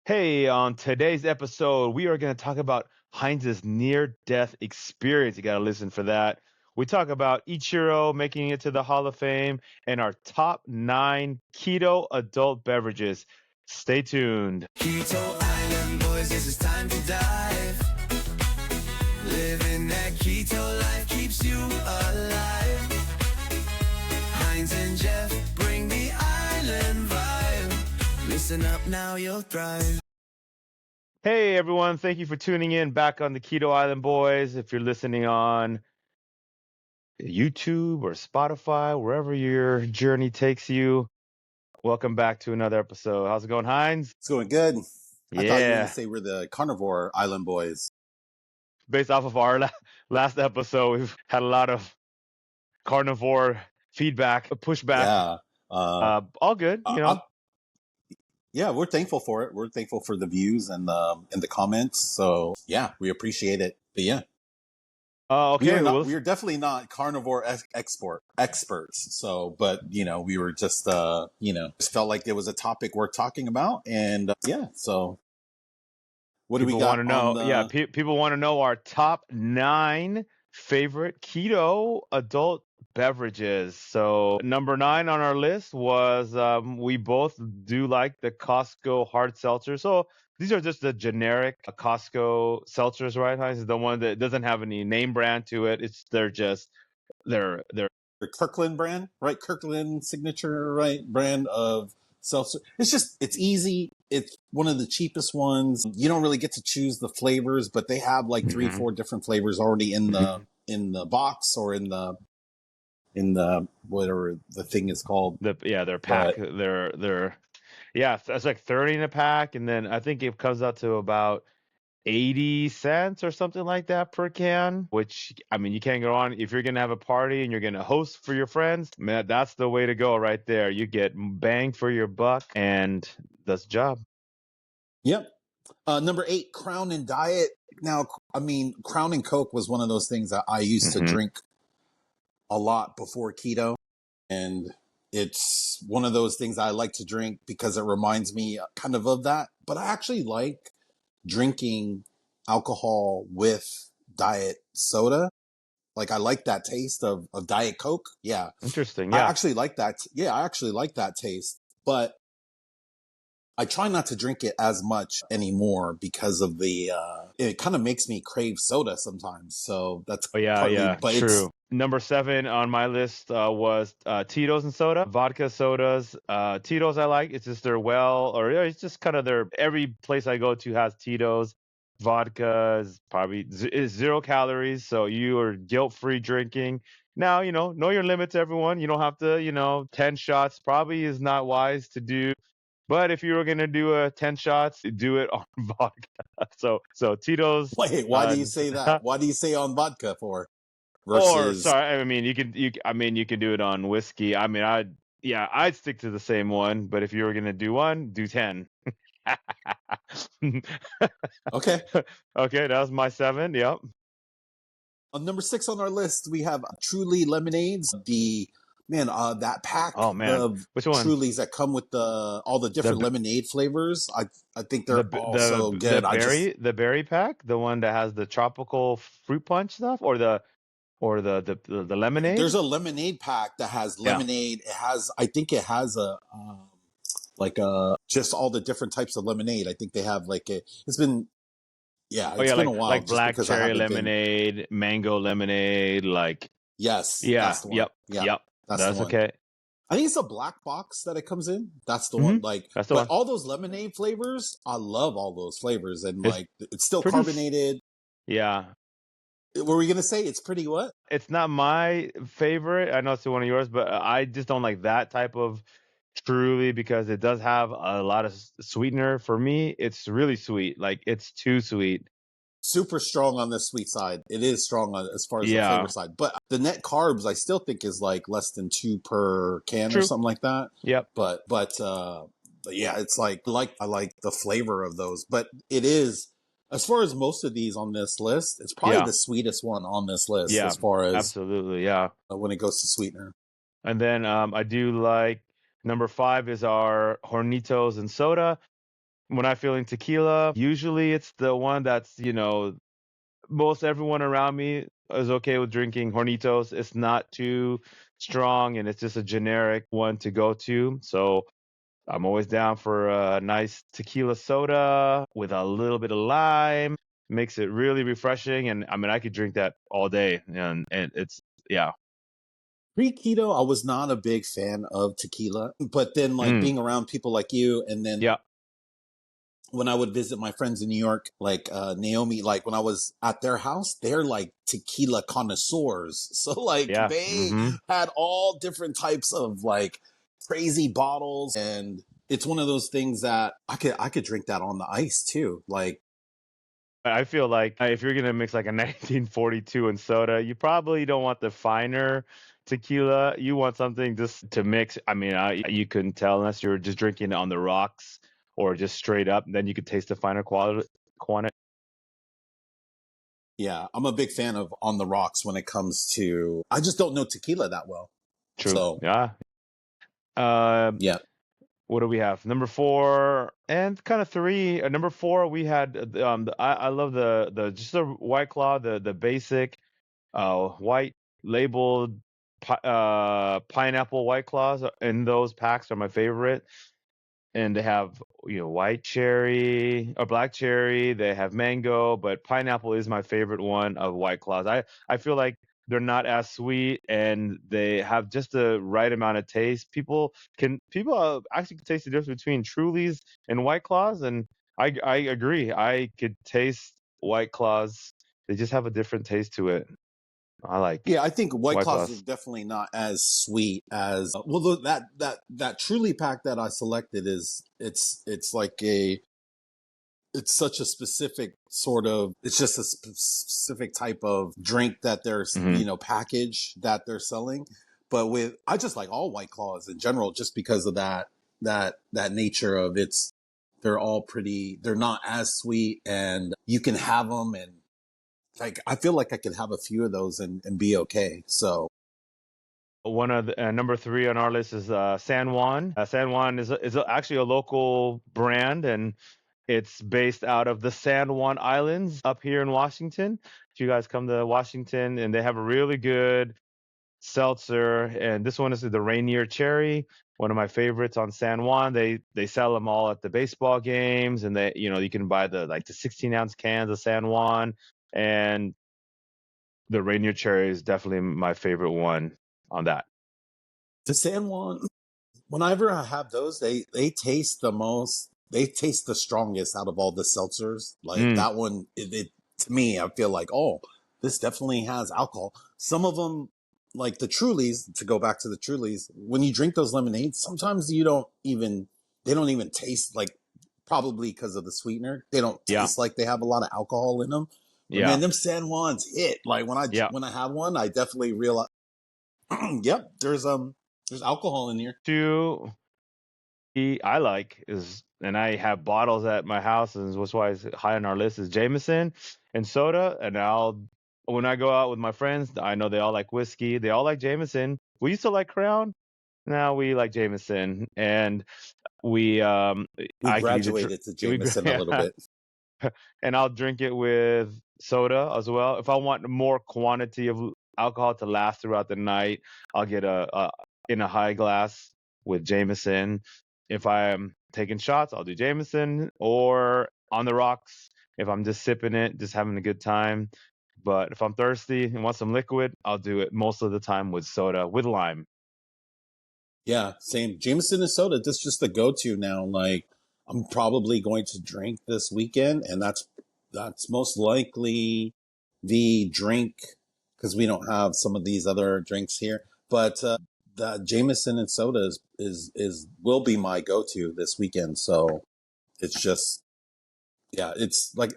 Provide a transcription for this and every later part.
Hey, on today's episode, we are going to talk about Heinz's near-death experience. You got to listen for that. We talk about Ichiro making it to the Hall of Fame and our top 9 keto adult beverages. Stay tuned. Keto Island boys, this is time to dive. Living that keto life keeps you alive. Heinz and Jeff bring the island vibe. Listen up now, you'll thrive. Hey, everyone. Thank you for tuning in back on the Keto Island Boys. If you're listening on YouTube or Spotify, wherever your journey takes you, welcome back to another episode. How's it going, Heinz? It's going good. I thought you were going to Yeah. say we're the carnivore island boys. Based off of our last episode, we've had a lot of carnivore feedback, pushback. Yeah. All good, you know. Yeah, we're thankful for it. We're thankful for the views and the comments. So yeah, we appreciate it. But yeah, Okay. we are definitely not carnivore experts. So, but we were just just felt like it was a topic worth talking about, and yeah. So, what do we got? Want to know? People want to know our top 9 favorite keto adult beverages. So number 9 on our list was we both do like the Costco hard seltzer. So these are just the generic Costco seltzers, right? Heinz? The one that doesn't have any name brand to it. They're The Kirkland brand, right? Kirkland signature, right? Brand of seltzer. It's easy. It's one of the cheapest ones. You don't really get to choose the flavors, but they have like 3-4 different flavors already in the box or in the whatever the thing is called. Their pack. It's like 30 in a pack, and then I think it comes out to about 80 cents or something like that per can, which, I mean, you can't go on. If you're going to have a party and you're going to host for your friends, man, that's the way to go right there. You get bang for your buck, and that's the job. Yep. Number 8, Crown and Diet. Now, I mean, Crown and Coke was one of those things that I used to drink a lot before keto. And it's one of those things I like to drink because it reminds me kind of that. But I actually like drinking alcohol with diet soda. Like I like that taste of Diet Coke. Yeah. Interesting. Yeah. I actually like that. Yeah, I actually like that taste. But I try not to drink it as much anymore because of it kind of makes me crave soda sometimes. So that's true. Number 7 on my list was Tito's and soda, vodka sodas. Tito's I like. It's just it's just kind of every place I go to has Tito's. Vodka is probably is 0 calories, so you are guilt-free drinking. Now, know your limits, everyone. You don't have to, 10 shots probably is not wise to do. But if you were gonna do 10 shots, do it on vodka. So Tito's. Wait, why do you say that? Why do you say on vodka for? Versus... I mean, you can do it on whiskey. I mean, I'd stick to the same one. But if you were gonna do one, do 10. Okay. Okay, that was my 7. Yep. On number 6 on our list, we have Truly lemonades. That pack of which one? Trulies that come with all the different lemonade flavors. I think they're so good. The berry pack, the one that has the tropical fruit punch stuff, or the lemonade. There's a lemonade pack that has lemonade. It has, I think it has just all the different types of lemonade. I think they have it's been been a while. Like black cherry lemonade, mango lemonade, yes. Yeah. That's the one. Yep. That's okay. I think it's a black box that it comes in. That's the one. That's the one. All those lemonade flavors, I love all those flavors, and it's still carbonated. Yeah. Were we gonna say it's pretty what? It's not my favorite. I know it's one of yours, but I just don't like that type of Truly because it does have a lot of sweetener. For me, it's really sweet. Like, it's too sweet. Super strong on the sweet side. It is strong as far as the flavor side. But the net carbs, I still think is less than 2 per can or something like that. Yep. But yeah, it's I like the flavor of those. But it is, as far as most of these on this list, it's probably the sweetest one on this list. Yeah, as far as absolutely, yeah. When it goes to sweetener. And then I do like number 5 is our Hornitos and soda. When I'm feeling tequila, usually it's the one that's, most everyone around me is okay with drinking Hornitos. It's not too strong and it's just a generic one to go to. So I'm always down for a nice tequila soda with a little bit of lime. Makes it really refreshing. And I mean, I could drink that all day. And it's, yeah. Pre-keto, I was not a big fan of tequila, but then like Mm, being around people like you, and then yeah. when I would visit my friends in New York, like Naomi, like when I was at their house, they're like tequila connoisseurs. So like Yeah. they Hmm. had all different types of like crazy bottles, and it's one of those things that I could drink that on the ice too. Like I feel like if you're gonna mix like a 1942 and soda, you probably don't want the finer tequila. You want something just to mix. I mean, you couldn't tell unless you were just drinking it on the rocks or just straight up. Then you could taste the finer quantity. yeah, I'm a big fan of on the rocks when it comes to. I just don't know tequila that well, True. so Yeah. Um, yeah. what do we have? Number four and kind of three. Number four, we had I love the just the White Claw, the basic white labeled pineapple White Claws in those packs are my favorite. And they have white cherry or black cherry. They have mango, but pineapple is my favorite one of White Claws. I feel like they're not as sweet and they have just the right amount of taste. People actually can taste the difference between Trulies and White Claws, and I agree. I could taste White Claws. They just have a different taste to it. I like Yeah, I think White White Claws are Claws. definitely not as sweet as well. That Truly pack that I selected is it's like a it's such a specific sort of it's just a specific type of drink that they're Hmm. package that they're selling. But with I just like all White Claws in general, just because of that nature of it's they're all pretty. They're not as sweet, and you can have them and like I feel like I could have a few of those and be okay. So One of the number three on our list is San Juan. San Juan actually a local brand, and it's based out of the San Juan Islands up here in Washington. If you guys come to Washington, and they have a really good seltzer, and this one is the Rainier Cherry, one of my favorites on San Juan. They sell them all at the baseball games, and you can buy the 16-ounce cans of San Juan, and the Rainier Cherry is definitely my favorite one on that. the San Juan, whenever I have those, they taste the most. They taste the strongest out of all the seltzers. Like Mm, that one, it to me, I feel like this definitely has alcohol. Some of them, like the Trulies, to go back to the Trulies, when you drink those lemonades, sometimes they don't even taste like probably because of the sweetener. They don't yeah, taste like they have a lot of alcohol in them. But yeah. man, them San Juans hit. Like Yeah. when I have one, I definitely realize, yep, there's alcohol in here. Two I like is, and I have bottles at my house, and that's why it's high on our list is Jameson and soda. And when I go out with my friends, I know they all like whiskey. They all like Jameson. We used to like Crown. Now we like Jameson, and we We I could either graduated to we Jameson a little yeah, bit. and I'll drink it with soda as well. If I want more quantity of alcohol to last throughout the night, I'll get a in a high glass with Jameson. If I'm taking shots, I'll do Jameson or on the rocks. If I'm just sipping it, just having a good time. But if I'm thirsty and want some liquid, I'll do it most of the time with soda with lime. Yeah, same. Jameson and soda. That's just the go-to now. Like I'm probably going to drink this weekend, and that's most likely the drink because we don't have some of these other drinks here. But the Jameson and soda is will be my go-to this weekend. So it's just yeah, it's like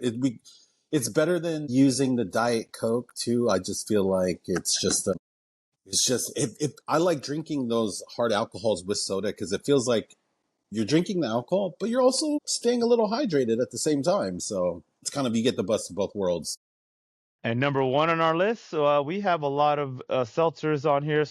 it's better than using the Diet Coke too. I just feel like it's just if I like drinking those hard alcohols with soda because it feels like you're drinking the alcohol, but you're also staying a little hydrated at the same time. So it's kind of you get the best of both worlds. And number one on our list, we have a lot of seltzers on here.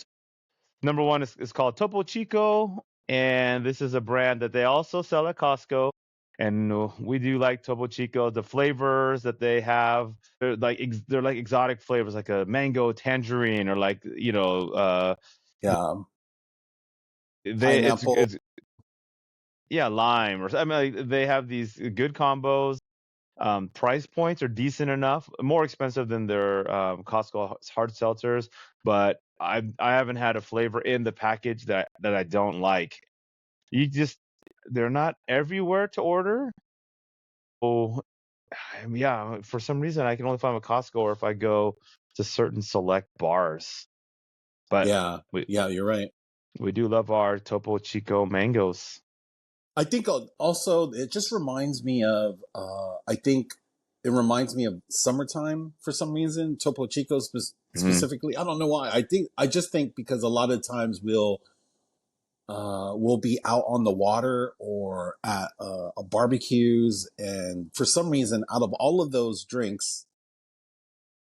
Number one is called Topo Chico, and this is a brand that they also sell at Costco. And we do like Topo Chico. The flavors that they have, they're like exotic flavors, like a mango tangerine, or like Yeah. they Pineapple. it's yeah, lime, or I mean, like, they have these good combos. Price points are decent enough, more expensive than their Costco hard seltzers, but I haven't had a flavor in the package that I don't like. You just They're not everywhere to order. So yeah, for some reason I can only find them at Costco, or if I go to certain select bars. But Yeah. we Yeah, you're right. we do love our Topo Chico mangoes. I think also it just reminds me of, I think it reminds me of summertime for some reason, Topo Chico Hmm. specifically. I don't know why. I just think because a lot of times we'll be out on the water or at barbecues. And for some reason, out of all of those drinks,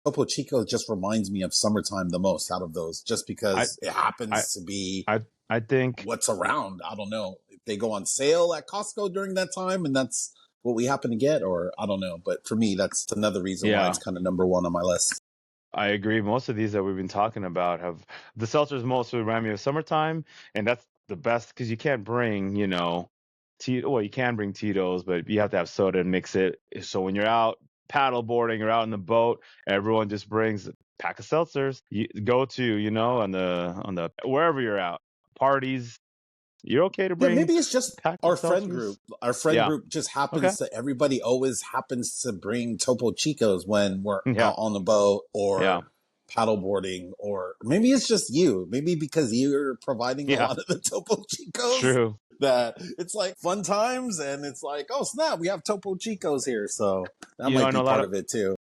Topo Chico just reminds me of summertime the most out of those, just I because it I happens to be I I think what's around. I don't know if they go on sale at Costco during that time and that's what we happen to get, or I don't know. But for me, that's another reason why it's yeah. kind of number one on my list. I agree. Most of these that we've been talking about have the seltzers mostly remind me of summertime, and that's the best because you can't bring, well, you can bring Tito's, but you have to have soda and mix it. So when you're out paddle boarding or out in the boat, everyone just brings a pack of seltzers. You go to, on the wherever you're out, parties, you're okay to Yeah, bring maybe it's a just pack of our friend seltzers. group. Our friend Yeah. group just Okay. happens to, everybody always happens to bring Topo Chicos when we're Yeah. out on the boat Yeah. or paddleboarding, or maybe it's just you. Maybe because you're providing a Yeah. lot of the Topo Chicos True. that it's like fun times and it's like, oh snap, we have Topo Chicos here. So that might I know be part of it too.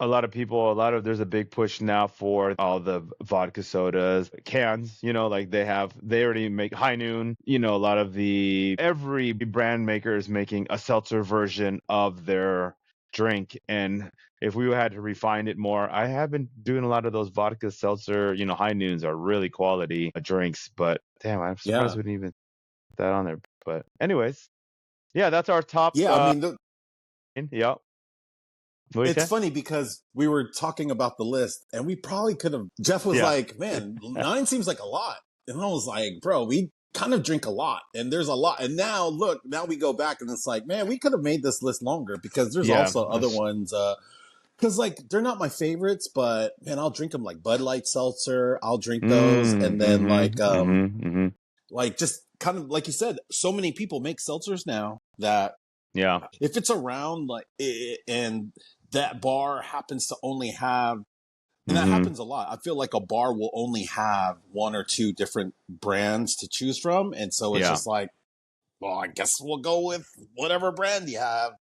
there's a big push now for all the vodka sodas cans, like they already make High Noon, a lot of every brand maker is making a seltzer version of their drink. And if we had to refine it more, I have been doing a lot of those vodka seltzer, High Noons are really quality drinks, but damn, I'm surprised Yeah. we didn't even put that on there. But anyways, yeah, that's our top Yeah. I mean, yeah. What do you it's say? funny because we were talking about the list and we probably could have, Jeff was Yeah. like, man, 9 seems like a lot. And I was like, bro, we kind of drink a lot and there's a lot. And now look, now we go back and it's like, man, we could have made this list longer because there's Yeah. also other ones. Cause like they're not my favorites, but man, I'll drink them like Bud Light Seltzer. I'll drink those. And then Mm. like just kind of like you said, so many people make seltzers now that Yeah. if it's around like and that bar happens to only have, and that Mhm. happens a lot, I feel like a bar will only have one or two different brands to choose from, and so it's Yeah. just like, well, I guess we'll go with whatever brand you have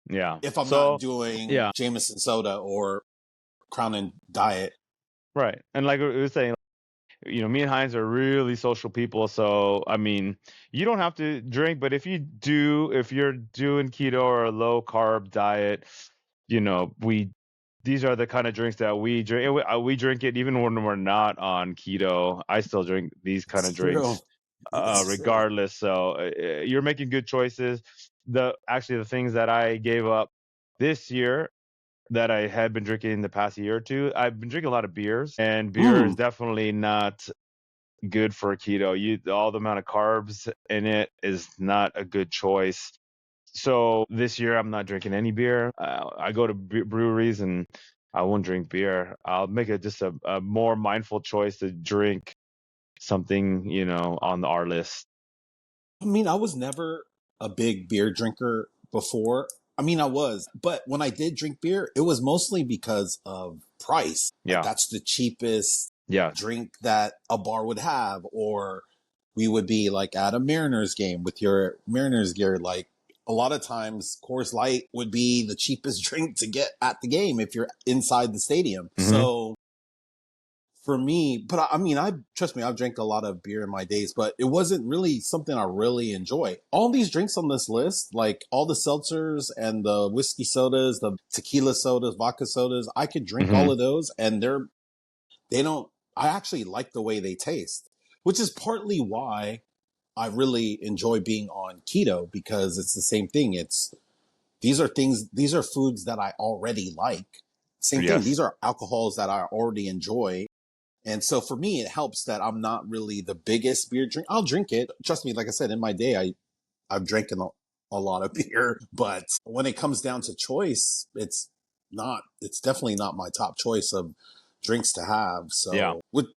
Yeah. if I'm not So, doing yeah, Jameson soda or Crown and Diet. right. And like we were saying, me and Heinz are really social people. So, I mean, you don't have to drink, but if you're doing keto or a low carb diet, these are the kind of drinks that we drink. And we drink it even when we're not on keto. I still drink these kind It's of true. drinks, It's true. regardless. So, you're making good choices. The things that I gave up this year that I had been drinking in the past year or two. I've been drinking a lot of beers, and beer is Mm. definitely not good for keto. All the amount of carbs in it is not a good choice. So this year I'm not drinking any beer. I go to breweries and I won't drink beer. I'll make it just a more mindful choice to drink something, on our list. I mean, I was never a big beer drinker before. I mean, I was, but when I did drink beer, it was mostly because of price. Like Yeah. that's the cheapest Yes. drink that a bar would have, or we would be like at a Mariners game with your Mariners gear. Like a lot of times Coors Light would be the cheapest drink to get at the game if you're inside the stadium. Hmm. So for me, but I mean, I trust me, I've drank a lot of beer in my days, but it wasn't really something I really enjoy. All these drinks on this list, like all the seltzers and the whiskey sodas, the tequila sodas, vodka sodas, I could drink all Hmm. of those and they don't, I actually like the way they taste, which is partly why I really enjoy being on keto because it's the same thing. These are foods that I already like. Same thing. Yes. These are alcohols that I already enjoy. And so for me, it helps that I'm not really the biggest beer drink. I'll drink it. Trust me, like I said, in my day, I've drank a lot of beer, but when it comes down to choice, it's definitely not my top choice of drinks to have. So, Yeah.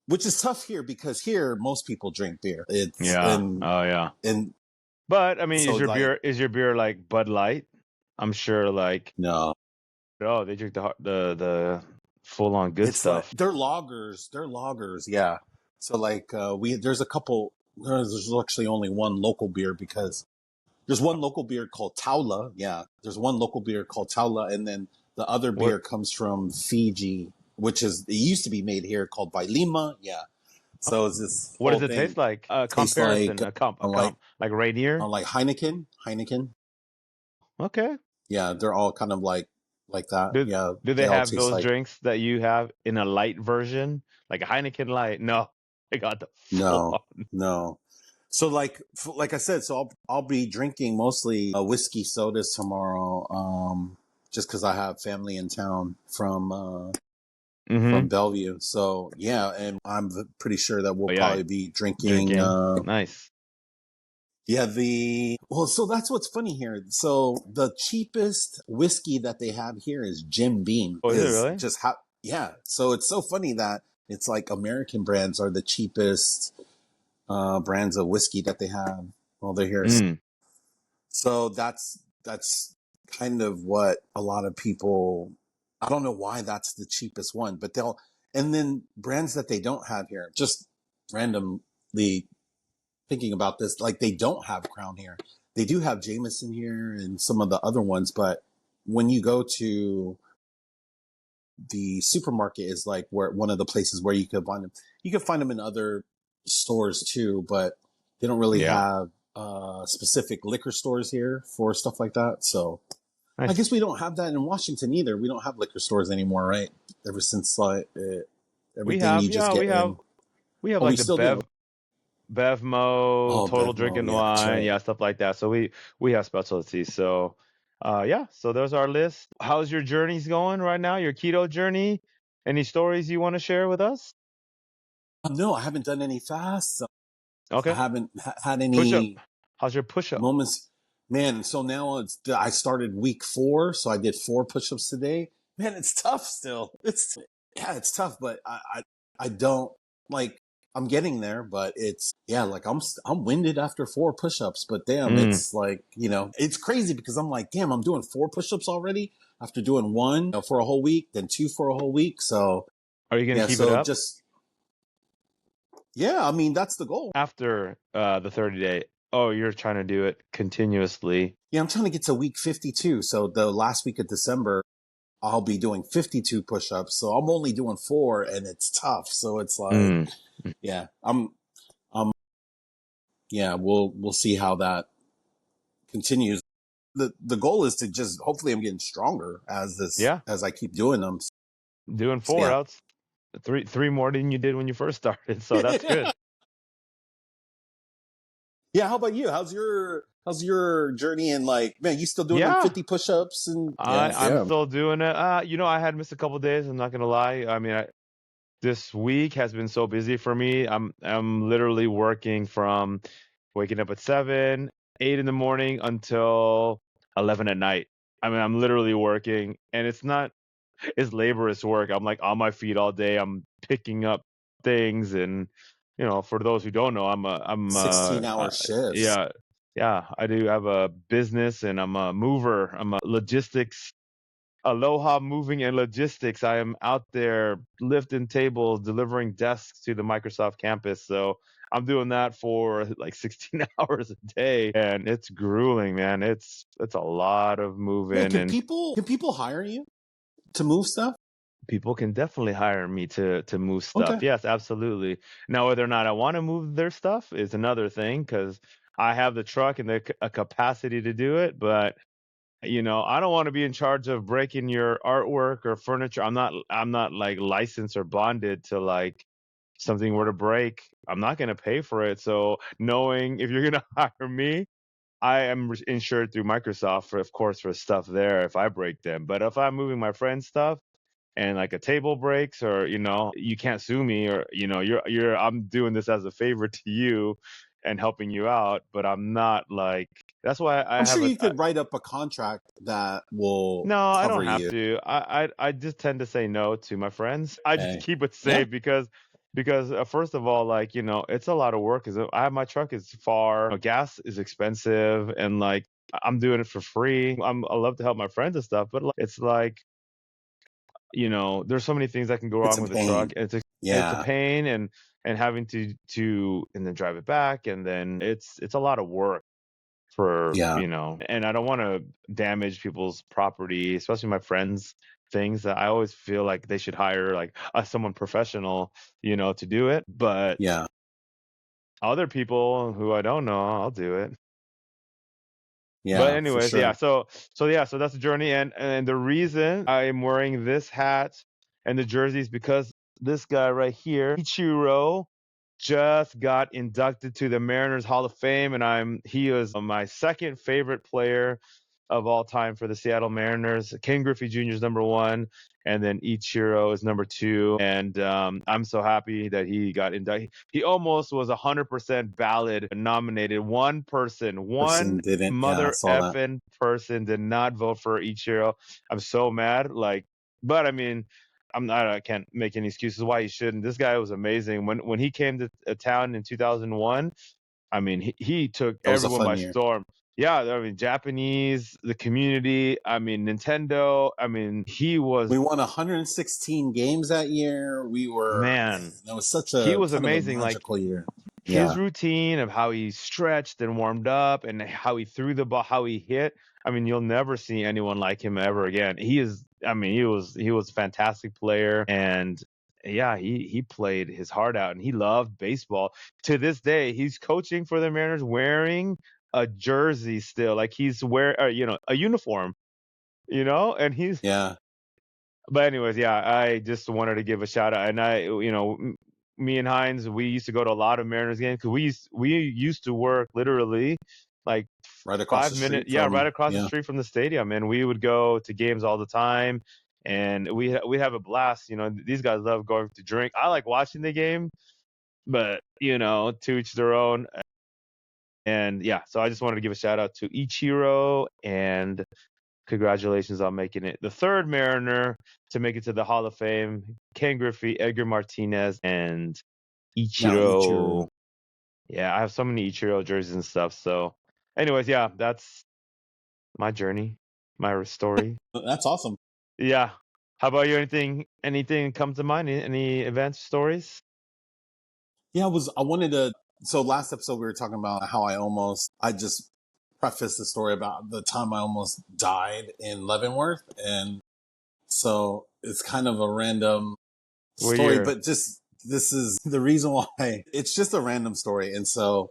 which is tough here because here most people drink beer. Yeah. And But I mean, so is your beer like Bud Light? I'm sure like no, they drink the full on good it's like stuff. they're lagers. Yeah. So like, there's actually only one local beer because there's one local beer called Taula. Yeah. There's one local beer called Taula. And then the other beer comes from Fiji, it used to be made here called by Lima. Yeah. So it's this What whole does it thing. taste like? A Tastes comparison, like, like Rainier. like Heineken. Okay. Yeah. They're all kind of like that. Do Yeah. do They they all have taste those like, drinks that you have in a light version, like a Heineken Light? No, I got the full no, on. no. So like I said, so I'll be drinking mostly whiskey sodas tomorrow. Just because I have family in town from Bellevue. So yeah, and I'm pretty sure that we'll Oh, yeah, probably be drinking. drinking. Nice. Yeah, so that's what's funny here. So the cheapest whiskey that they have here is Jim Beam. Oh, is it really? Just how? Yeah. So it's so funny that it's like American brands are the cheapest brands of whiskey that they have. Well, they're here. So that's kind of what a lot of people, I don't know why that's the cheapest one, but and then brands that they don't have here, just randomly thinking about this, like they don't have Crown here. They do have Jameson here and some of the other ones, but when you go to the supermarket is like one of the places where you could find them. You can find them in other stores too, but they don't really have specific liquor stores here for stuff like that. So Nice. I guess we don't have that in Washington either. We don't have liquor stores anymore, right? Ever since everything you just get in. We have Oh, like we the still do. Bevmo, Total Bevmo, Drinking yeah, that's Wine, right. stuff like that. So we have specialties. So so there's our list. How's your journeys going right now? Your keto journey? Any stories you want to share with us? No, I haven't done any fasts. I Okay. haven't had Push up. any How's your push up? moments. Man, so now I started week 4, so I did 4 push-ups today. Man, it's tough still. It's tough, but I don't like, I'm getting there, but like I'm winded after 4 push-ups, but damn, it's like, it's crazy because I'm like, damn, I'm doing 4 push-ups already after doing 1 for a whole week, then 2 for a whole week. So Are you gonna keep it so up I mean, that's the goal. after the 30-day? Oh, you're trying to do it continuously. Yeah, I'm trying to get to week 52. So the last week of December, I'll be doing 52 push-ups. So I'm only doing 4 and it's tough. So it's like, yeah, we'll see how that continues. The goal is to just, hopefully I'm getting stronger as I keep doing them. Doing 4 Yeah. outs. Three more than you did when you first started. So that's good. Yeah. How about you? How's your journey? And like, man, you still doing them 50 push-ups? And I'm still doing it. I had missed a couple of days. I'm not gonna lie. I mean, this week has been so busy for me. I'm literally working from waking up at 7, 8 in the morning until 11 at night. I mean, I'm literally working, and it's laborious work. I'm like on my feet all day. I'm picking up things, and for those who don't know, I'm 16-hour shifts. yeah, I do have a business, and I'm a mover. I'm a logistics. Aloha Moving and Logistics. I am out there lifting tables, delivering desks to the Microsoft campus. So I'm doing that for like 16 hours a day, and it's grueling, man. It's a lot of Man, moving, can and people hire you to move stuff? people can definitely hire me to move stuff. Okay. Yes, absolutely. Now, whether or not I want to move their stuff is another thing, because I have the truck and the capacity to do it, but I don't want to be in charge of breaking your artwork or furniture. I'm not like licensed or bonded to like something were to break. I'm not going to pay for it. So knowing if you're going to hire me, I am insured through Microsoft for, of course, for stuff there if I break them. But if I'm moving my friend's stuff and like a table breaks, or you can't sue me, or I'm doing this as a favor to you and helping you out, but I'm not like, that's why I I'm sure have you could write up a contract that will no, I cover don't have you. to. I just tend to say no to my friends. I just Okay. keep it Yeah. safe because first of all, like, it's a lot of work. Cause I have my truck is far, gas is expensive, and like I'm doing it for free. I love to help my friends and stuff, but like, it's like, there's so many things that can go It's wrong a with the truck. pain. It's a Yeah. pain, and having to and then drive it back, and then it's a lot of work for, Yeah. and I don't want to damage people's property, especially my friends' things. That I always feel like they should hire like someone professional, to do it. But Yeah. other people who I don't know, I'll do it. But Yeah, for anyways, yeah. sure. So that's the journey, and the reason I am wearing this hat and the jersey is because this guy right here, Ichiro, just got inducted to the Mariners Hall of Fame, and he is my second favorite player of all time for the Seattle Mariners. Ken Griffey Jr. is number one, and then Ichiro is number two. And I'm so happy that he got inducted. He almost was 100% ballot nominated. One Person didn't. Yeah, I mother saw that. effing person did not vote for Ichiro. I'm so mad. Like, but I mean, I can't make any excuses why he shouldn't. This guy was amazing. When he came to a town in 2001, I mean, he took That was a everyone fun by year. storm. Yeah, I mean, Japanese, the community, I mean, Nintendo. I mean, he was, We won 116 games that year. man, That was such he a was kind of a amazing. Like, magical year. his Yeah. routine of how he stretched and warmed up and how he threw the ball, how he hit. I mean, you'll never see anyone like him ever again. I mean, he was a fantastic player, and yeah, he played his heart out, and he loved baseball. To this day, he's coaching for the Mariners wearing a jersey still, like he's a uniform, and Yeah. but anyways, yeah, I just wanted to give a shout out, and me and Heinz, we used to go to a lot of Mariners games because we used to work literally like Right across the 5 minutes, street yeah, right from, across the yeah. street from the stadium, and we would go to games all the time, and we have a blast. These guys love going to drink. I like watching the game, but to each their own. And yeah, so I just wanted to give a shout out to Ichiro, and congratulations on making it the third Mariner to make it to the Hall of Fame. Ken Griffey, Edgar Martinez, and Now Ichiro. Ichiro. Yeah, I have so many Ichiro jerseys and stuff. So, anyways, yeah, that's my journey, my story. That's awesome. Yeah. How about you? Anything come to mind? Any events, stories? Yeah, I wanted to. So last episode we were talking about how I just prefaced the story about the time I almost died in Leavenworth. And so it's kind of a random What story, year? but this is the reason why it's just a random story. And so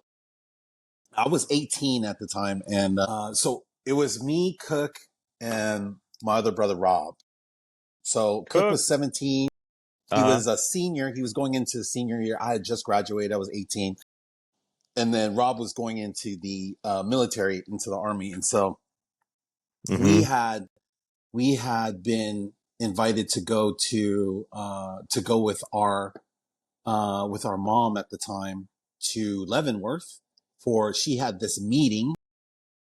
I was 18 at the time. And so it was me, Cook, and my other brother, Rob. So Cook Cook. was 17. He Uh was a senior. He was going into senior year. I had just graduated. I was 18. And then Rob was going into the military, into the army. And so huh. we Mm-hmm. had been invited to go with our mom at the time to Leavenworth she had this meeting.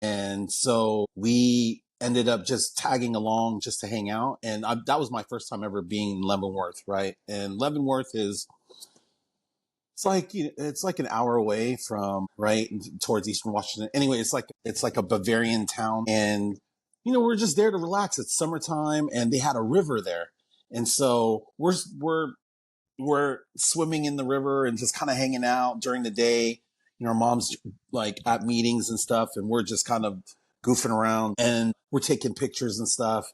And so we ended up just tagging along just to hang out. And that was my first time ever being in Leavenworth, right? And Leavenworth it's like an hour away from right towards Eastern Washington. Anyway, it's like a Bavarian town, and we're just there to relax. It's summertime, and they had a river there, and so we're swimming in the river and just kind of hanging out during the day. Our mom's like at meetings and stuff, and we're just kind of goofing around, and we're taking pictures and stuff.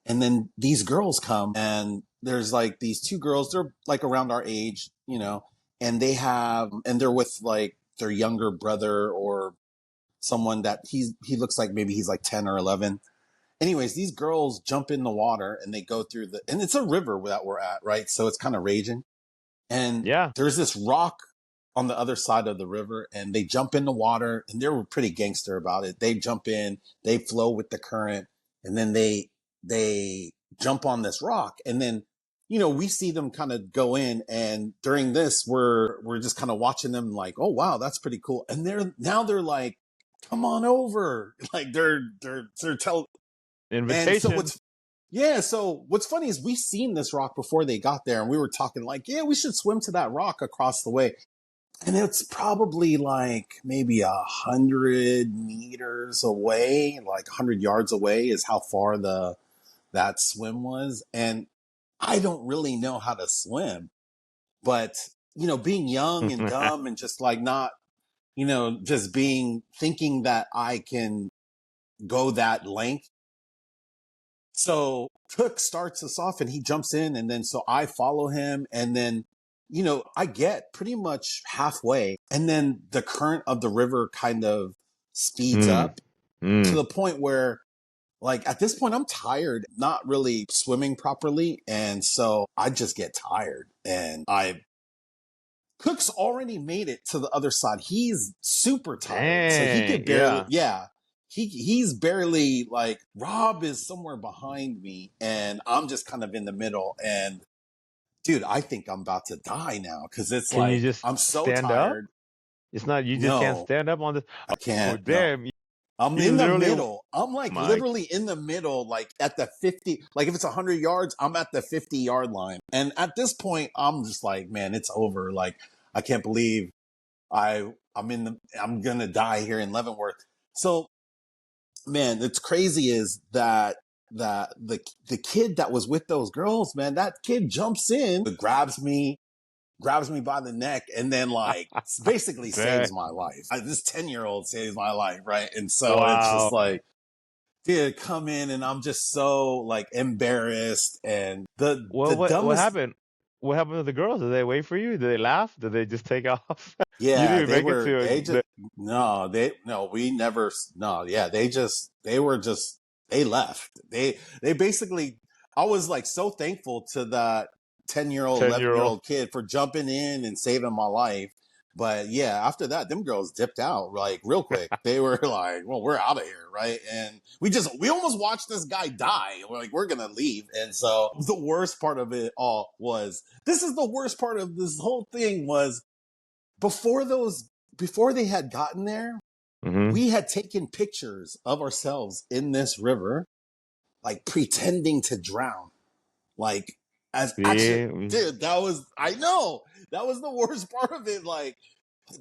And then these girls come, and there's like these two girls. They're like around our age, and they're with like their younger brother or someone that he looks like maybe he's like 10 or 11. Anyways, these girls jump in the water and they go through and it's a river that we're at, right? So it's kind of raging. And Yeah. there's this rock on the other side of the river, and they jump in the water, and they were pretty gangster about it. They jump in, they flow with the current, and then they jump on this rock, and then we see them kind of go in, and during this we're just kind of watching them like, oh wow, that's pretty cool. And they're like, come on over. Like they're telling. Invitation. So what's funny is we seen this rock before they got there, and we were talking like, yeah, we should swim to that rock across the way. And it's probably like maybe 100 meters away, like 100 yards away is how far that swim was. And I don't really know how to swim, but being young and dumb and just like not, just thinking that I can go that length. So Cook starts us off and he jumps in, and then so I follow him, and then I get pretty much halfway, and then the current of the river kind of speeds up to the point where, like, at this point I'm tired, not really swimming properly, and so I just get tired, and Cook's already made it to the other side. He's super tired, so he could barely, he's barely, like, Rob is somewhere behind me, and I'm just kind of in the middle, and dude, I think I'm about to die now because it's Can like you just I'm so stand tired. up? It's not, you just can't stand up on this. I can't. Oh, damn. No. I'm You in the literally, middle. I'm like literally in the middle, like at the 50, like if it's 100 yards, I'm at the 50-yard line. And at this point, I'm just like, man, it's over. Like, I can't believe I'm going to die here in Leavenworth. So, man, it's crazy is that the kid that was with those girls, man, that kid jumps in, grabs me by the neck, and then like basically saves my life. This 10-year-old saves my life, right? And so it's just like, dude, come in, and I'm just so like embarrassed, and the dumbest. What happened? What happened to the girls? Did they wait for you? Did they laugh? Did they just take off? Yeah, You didn't they make were. it to They just we never. No, yeah, they left. They basically. I was like so thankful to that 10-year-old, 11-year-old kid for jumping in and saving my life. But yeah, after that, them girls dipped out like real quick. They were like, "Well, we're out of here, right?" And we almost watched this guy die. We're like, "We're gonna leave." And so the worst part of it all was, this is the worst part of this whole thing was, before they had gotten there, we had taken pictures of ourselves in this river, like pretending to drown. Like, as actually, dude, that was the worst part of it. Like,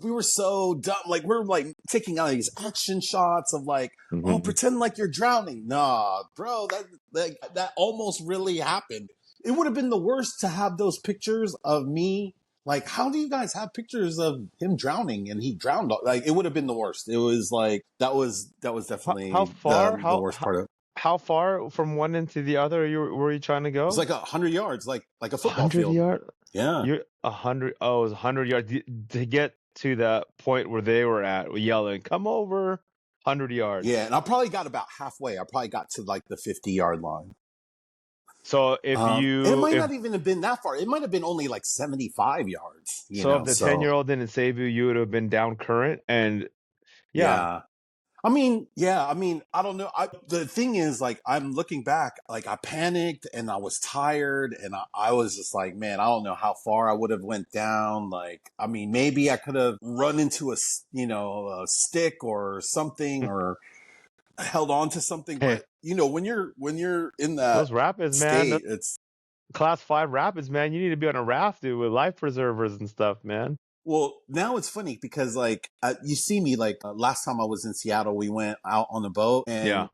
we were so dumb. Like, we're like taking out these action shots of like, oh, pretend like you're drowning. Nah, bro, that almost really happened. It would have been the worst to have those pictures of me. Like, how do you guys have pictures of him drowning and he drowned? Like, it would have been the worst. It was like, that was definitely the worst part of it. How far from one end to the other were you trying to go? It's like 100 yards, like a football field. 100 yards? Yeah. You're 100. Oh, it was 100 yards to get to the point where they were at, yelling, "Come over!" 100 yards. Yeah, and I probably got about halfway. I probably got to like the 50-yard line. So it might not even have been that far. It might have been only like 75 yards. If the 10-year-old didn't save you, you would have been down current. And yeah. I mean, I don't know. The thing is, like, I'm looking back, like, I panicked and I was tired, and I was just like, man, I don't know how far I would have went down. Like, I mean, maybe I could have run into a stick or something, or held on to something. But when you're in that those rapids, state, man, it's class 5 rapids, man. You need to be on a raft, dude, with life preservers and stuff, man. Well, now it's funny because, like, you see me, like, last time I was in Seattle, we went out on the boat. And yeah.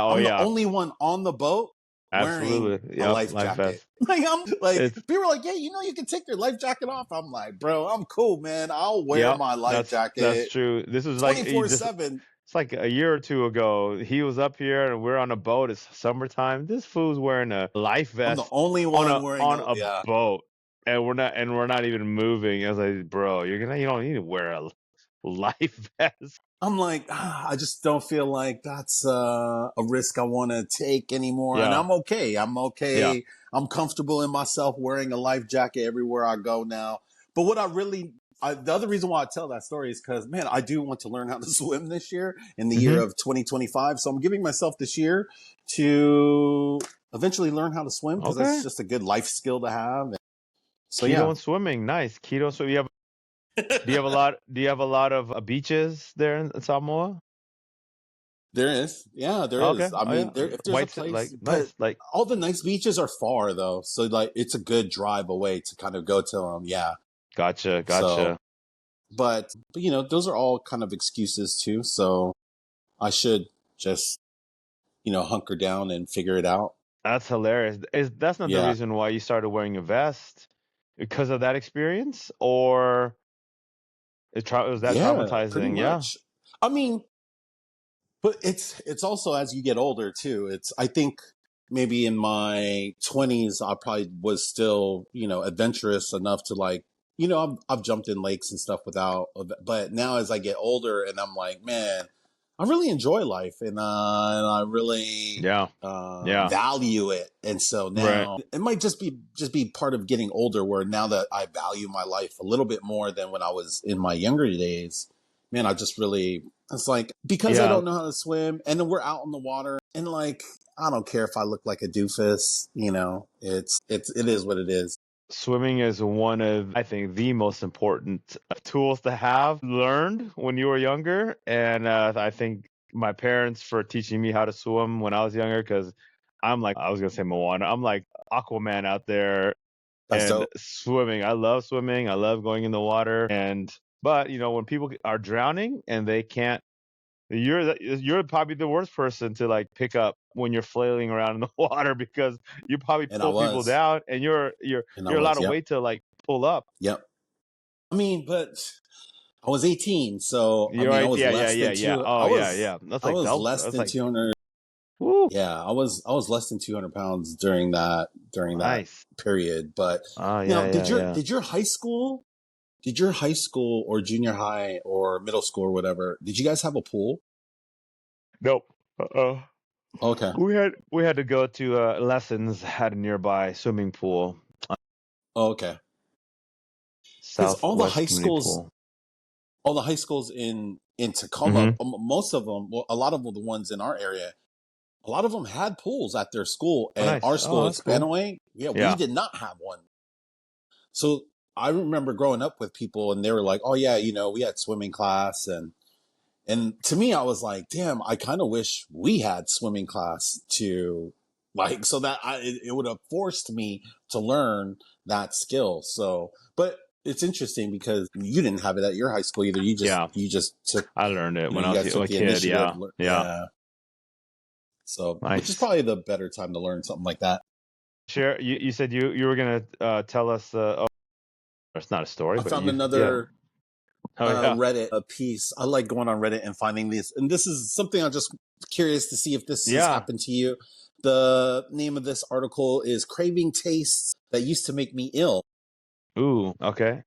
I'm the only one on the boat wearing a life jacket. Vest. People were like, yeah, you can take your life jacket off. I'm like, bro, I'm cool, man. I'll wear my life jacket. That's true. This is 24/7. It's like a year or two ago. He was up here and we're on a boat. It's summertime. This fool's wearing a life vest. I'm the only one wearing a boat. And we're not even moving. I was like, bro, you don't need to wear a life vest. I'm like, I just don't feel like that's a risk I want to take anymore. Yeah. And I'm okay. Yeah. I'm comfortable in myself wearing a life jacket everywhere I go now. But what I really the other reason why I tell that story is because, man, I do want to learn how to swim this year in the year Mm-hmm. of 2025. So I'm giving myself this year to eventually learn how to swim because that's Okay. just a good life skill to have. So Keto yeah, and swimming, nice. Keto. So you have do you have a lot? Do you have a lot of beaches there in Samoa? there is. Yeah, there Okay. is. I Oh mean, yeah. if there's a Like place, but nice. Like all the nice beaches are far though. So like, it's a good drive away to kind of go to them. Yeah. gotcha, So, gotcha. but those are all kind of excuses too. So I should just, hunker down and figure it out. That's hilarious. Is that's not the Yeah. reason why you started wearing a vest because of that experience, or was that Yeah, pretty traumatizing? Yeah. much. I mean, but it's also as you get older too. It's I think maybe in my 20s I probably was still, adventurous enough to like, I've jumped in lakes and stuff without, but now as I get older and I'm like, man, I really enjoy life and I really Yeah. Yeah. value it. And so Right. now it might just be part of getting older where now that I value my life a little bit more than when I was in my younger days, man, it's like because I Yeah. don't know how to swim and then we're out on the water and like I don't care if I look like a doofus, it is what it is. Swimming is one of, I think, the most important tools to have learned when you were younger. And I think my parents for teaching me how to swim when I was younger, because I'm like, I was going to say Moana, I'm like Aquaman out there That's and dope. swimming. I love swimming. I love going in the water. But, when people are drowning and they can't, you're probably the worst person to like pick up when you're flailing around in the water because you probably And I pull people was. down and you're a lot of Yep. weight to like pull up. Yep. I mean, but I was 18, so I You're mean, I right. was Yeah, yeah, less yeah, than yeah. two. Oh yeah, yeah. That's I like was double. less That's than like 200. woo, Yeah, I was less than 200 pounds during that nice. period. But Oh now, yeah, yeah, yeah. did your high school or junior high or middle school or whatever, did you guys have a pool? Nope. Uh-oh. Okay. We had to go to lessons at a nearby swimming pool, Okay. Because Southwest Community Pool. all the high schools in Tacoma, Mm-hmm. most of them, well, a lot of the ones in our area, a lot of them had pools at their school, Oh and nice. our Oh school at that's cool. Spanaway, yeah, we Yeah. did not have one. So I remember growing up with people, and they were like, "Oh yeah, we had swimming class," and to me, I was like, "Damn, I kind of wish we had swimming class to like so that it would have forced me to learn that skill." So, but it's interesting because you didn't have it at your high school either. Yeah. You just took, I learned it when I you was guys took a the kid. initiative. Yeah. Yeah. Yeah. So, which is Nice. probably the better time to learn something like that. Share. You said you were gonna tell us. Oh, it's not a story, I but found yeah. another Oh yeah. Reddit a piece. I like going on Reddit and finding these, and this is something I'm just curious to see if this has Yeah. happened to you. The name of this article is "Craving Tastes That Used to Make Me Ill." Ooh. Okay.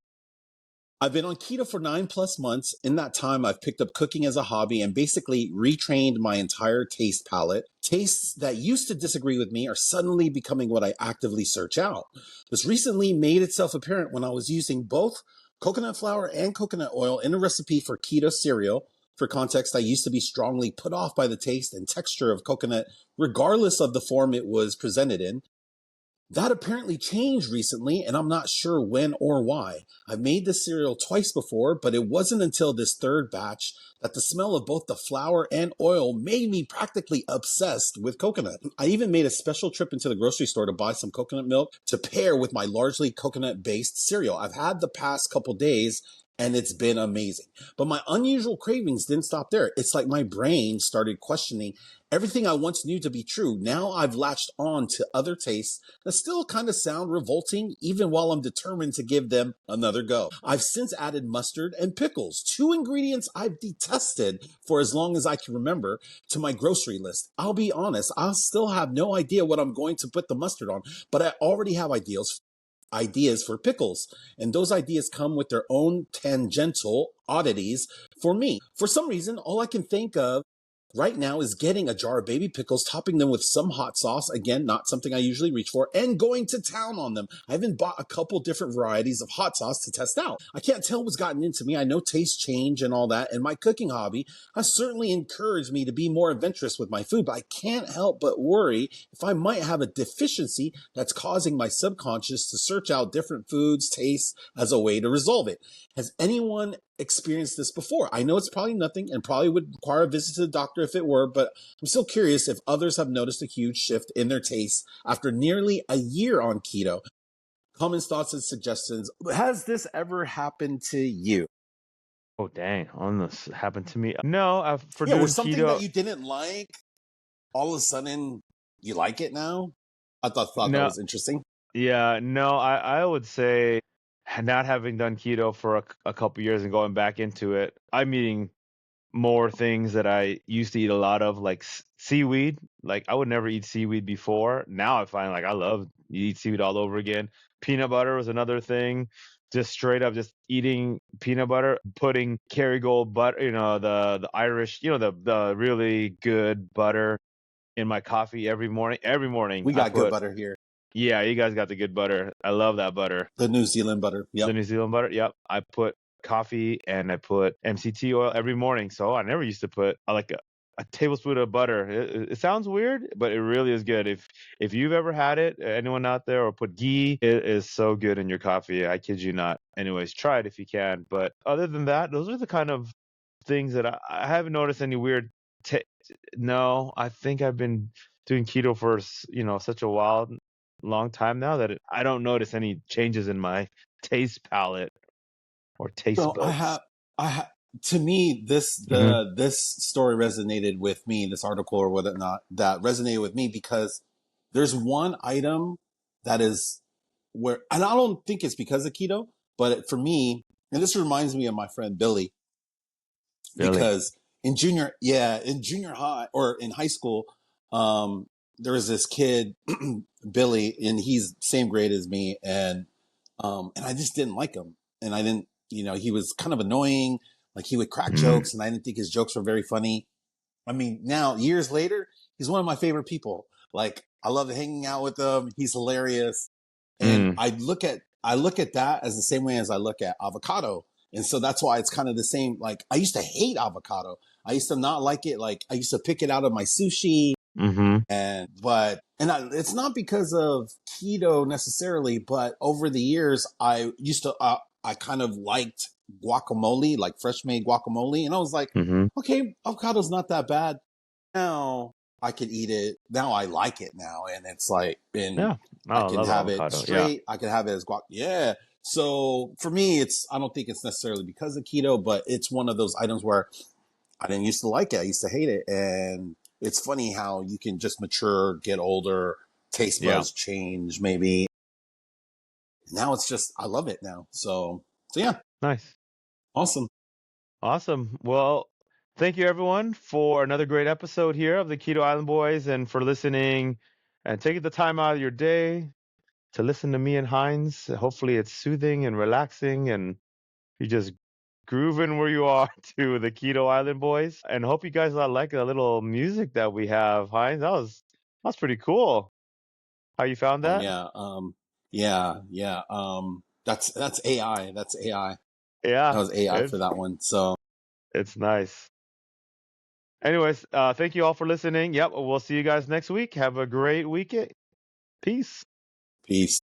I've been on keto for 9+ months. In that time, I've picked up cooking as a hobby and basically retrained my entire taste palette. Tastes that used to disagree with me are suddenly becoming what I actively search out. This recently made itself apparent when I was using both coconut flour and coconut oil in a recipe for keto cereal. For context, I used to be strongly put off by the taste and texture of coconut, regardless of the form it was presented in. That apparently changed recently, and I'm not sure when or why. I've made this cereal twice before, but it wasn't until this third batch that the smell of both the flour and oil made me practically obsessed with coconut. I even made a special trip into the grocery store to buy some coconut milk to pair with my largely coconut-based cereal. I've had the past couple days, and it's been amazing. But my unusual cravings didn't stop there. It's like my brain started questioning everything I once knew to be true. Now I've latched on to other tastes that still kind of sound revolting, even while I'm determined to give them another go. I've since added mustard and pickles, two ingredients I've detested for as long as I can remember, to my grocery list. I'll be honest, I still have no idea what I'm going to put the mustard on, but I already have ideas for pickles, and those ideas come with their own tangential oddities for me. For some reason, all I can think of right now is getting a jar of baby pickles, topping them with some hot sauce. Again, not something I usually reach for, and going to town on them. I even bought a couple different varieties of hot sauce to test out. I can't tell what's gotten into me. I know taste change and all that, and my cooking hobby has certainly encouraged me to be more adventurous with my food, but I can't help but worry if I might have a deficiency that's causing my subconscious to search out different foods, tastes as a way to resolve it. Has anyone experienced this before? I know it's probably nothing and probably would require a visit to the doctor if it were, but I'm still curious if others have noticed a huge shift in their tastes after nearly a year on keto. Comments, thoughts, and suggestions. Has this ever happened to you? Oh dang, on this happened to me. No, for Yeah, doing was something keto. that you didn't like, all of a sudden you like it now? I thought that No, was interesting. yeah, no, I would say not having done keto for a couple years and going back into it, I'm eating more things that I used to eat a lot of, like seaweed. Like I would never eat seaweed before. Now I find like I love you eat seaweed all over again. Peanut butter was another thing. Just straight up, just eating peanut butter, putting Kerrygold butter, the Irish, the really good butter in my coffee every morning. Every morning We I got good put, butter here. yeah, you guys got the good butter. I love that butter. The New Zealand butter. The Yep. New Zealand butter. Yep. I put coffee and I put MCT oil every morning. So I never used to put like a tablespoon of butter. It sounds weird, but it really is good. If you've ever had it, anyone out there, or put ghee, it is so good in your coffee. I kid you not. Anyways, try it if you can. But other than that, those are the kind of things that I haven't noticed any weird. Ta no, I think I've been doing keto for such a long time now that I don't notice any changes in my taste palette or taste So buds. to me, Hmm. this story resonated with me, this article or whatnot, that resonated with me because there's one item that is where, and I don't think it's because of keto, but for me, and this reminds me of my friend Billy, Really? because in junior high or in high school, there was this kid, Billy, and he's same grade as me, and I just didn't like him, and I didn't, he was kind of annoying, like he would crack Mm, jokes, and I didn't think his jokes were very funny. I mean, now years later, he's one of my favorite people. Like I love hanging out with him. He's hilarious. And mm, I look at that as the same way as I look at avocado. And so that's why it's kind of the same. Like I used to hate avocado. I used to not like it. Like I used to pick it out of my sushi, mm-hmm, it's not because of keto necessarily, but over the years, I kind of liked guacamole, like fresh made guacamole. And I was like, mm-hmm. okay, avocado's not that bad. Now I can eat it. Now I like it now. And it's like, and Yeah. I Oh, I can love have it avocado. Yeah. straight. I can have it as guac. Yeah. So for me, I don't think it's necessarily because of keto, but it's one of those items where I didn't used to like it. I used to hate it. And it's funny how you can just mature, get older, taste Yeah. buds change, maybe. Now it's just, I love it now. So yeah, Nice. awesome. Awesome. Well, thank you everyone for another great episode here of the Keto Island Boys and for listening and taking the time out of your day to listen to me and Heinz. Hopefully it's soothing and relaxing and you just grooving where you are to the Keto Island Boys. And hope you guys like the little music that we have, Heinz. That's pretty cool. How you found Oh that? yeah. Yeah. That's AI. That's AI. That Yeah, was AI for that one. So it's nice. Anyways, thank you all for listening. Yep, we'll see you guys next week. Have a great weekend. Peace. peace.